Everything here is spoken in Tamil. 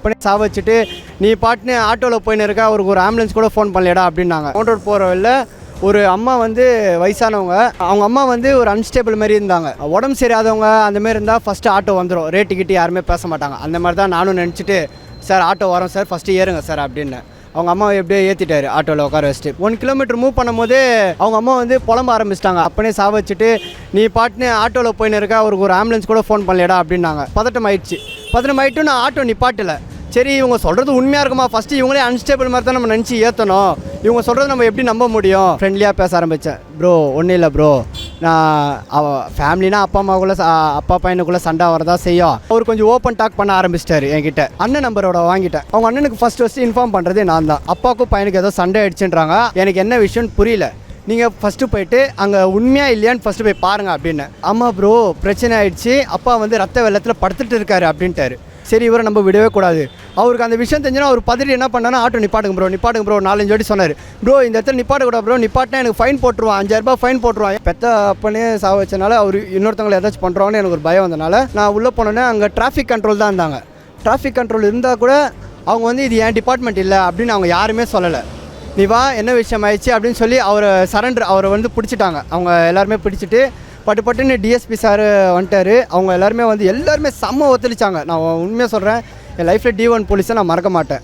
அப்பனே சாவச்சிட்டு நீ பாட்டுன்னு ஆட்டோவில் போயின்னு இருக்கா, அவருக்கு ஒரு ஆம்புலன்ஸ் கூட ஃபோன் பண்ணலடா அப்படின்னாங்க. கவுண்டர் போகிற வழியில் ஒரு அம்மா வந்து வயசானவங்க, அவங்க அம்மா வந்து ஒரு அன்ஸ்டேபிள் மாதிரி இருந்தாங்க. உடம்பு சரியாதவங்க அந்த மாதிரி இருந்தால் ஃபஸ்ட்டு ஆட்டோ வந்துடும், ரேட்டுக்கிட்டு யாருமே பேச மாட்டாங்க. அந்த மாதிரி தான் நானும் நினச்சிட்டு சார் ஆட்டோ வரோம் சார் ஃபஸ்ட்டு ஏறுங்க சார் அப்படின்னு அவங்க அம்மாவை எப்படியோ ஏற்றிட்டாரு ஆட்டோவில் உட்கார வச்சுட்டு. 1 கிலோமீட்டர் மூவ் பண்ணும்போது அவங்க அம்மா வந்து புலம்ப ஆரம்பிச்சிட்டாங்க. அப்பனே சாவச்சிட்டு நீ பாட்டுன்னு ஆட்டோவில் போயின்னு இருக்கா, அவருக்கு ஒரு ஆம்புலன்ஸ் கூட ஃபோன் பண்ணலடா அப்படின்னாங்க. பதட்டம் ஆகிட்டு நான் ஆட்டோ நிப்பாட்டல. சரி இவங்க சொல்கிறது உண்மையாக இருக்குமா, ஃபஸ்ட்டு இவங்களே அன்ஸ்டேபிள் மாதிரி தான் நம்ம நினச்சி ஏற்றணும், இவங்க சொல்கிறது நம்ம எப்படி நம்ப முடியும். ஃப்ரெண்ட்லியாக பேச ஆரம்பித்தேன். ப்ரோ ஒன்றும் இல்லை ப்ரோ, நான் ஃபேமிலினா அப்பா பையனுக்குள்ளே சண்டை வரதா செய்யும். அவர் கொஞ்சம் ஓப்பன் டாக் பண்ண ஆரம்பிச்சிட்டாரு என்கிட்ட. அண்ணன் நம்பரோட வாங்கிட்டேன். அவங்க அண்ணனுக்கு ஃபஸ்ட்டு இன்ஃபார்ம் பண்ணுறதே நான் தான். அப்பாவுக்கும் பையனுக்கு ஏதோ சண்டை ஆயிடுச்சுன்றாங்க, எனக்கு என்ன விஷயம்னு புரியல, நீங்கள் ஃபஸ்ட்டு போயிட்டு அங்கே உண்மையாக இல்லையான்னு ஃபஸ்ட்டு போய் பாருங்கள் அப்படின்னு. ஆமாம் ப்ரோ பிரச்சனை ஆகிடுச்சு, அப்பா வந்து ரத்த வெள்ளத்தில் படுத்துட்டு இருக்காரு அப்படின்ட்டாரு. சரி இவரை நம்ம விடவே கூடாது. அவருக்கு அந்த விஷயம் தெரிஞ்சுன்னா அவர் பதறி என்ன பண்ணானா, ஆட்டோ நிப்பாட்டுங்க ப்ரோ 4-5 வாட்டி சொன்னார். ப்ரோ இந்த இடத்துல நிப்பாட்டக்கூடாது ப்ரோ, நிப்பாட்டினா எனக்கு ஃபைன் போட்டுருவான், 5000 ரூபாய் ஃபைன் போட்டுருவான். பெத்த அப்பனே சாவ வச்சனால அவர் இன்னொருத்தவங்களை ஏதாச்சும் பண்ணுறோன்னு எனக்கு ஒரு பயம் வந்தனால நான் உள்ளே போனோன்னே அங்கே டிராஃபிக் கண்ட்ரோல் தான் இருந்தாங்க. டிராஃபிக் கண்ட்ரோல் இருந்தால் கூட அவங்க வந்து இது என் டிபார்ட்மெண்ட் இல்லை அப்படின்னு அவங்க யாருமே சொல்லலை. நீ வா என்ன விஷயம் ஆயிடுச்சு அப்படின்னு சொல்லி அவரை வந்து பிடிச்சிட்டாங்க. அவங்க எல்லாருமே பிடிச்சிட்டு பட்டுன்னு டிஎஸ்பி சார் வந்துட்டார். அவங்க எல்லாருமே செம்ம ஒத்துழைச்சாங்க. நான் உண்மையாக சொல்கிறேன், என் லைஃப்பில் D1 போலீஸை நான் மறக்க மாட்டேன்.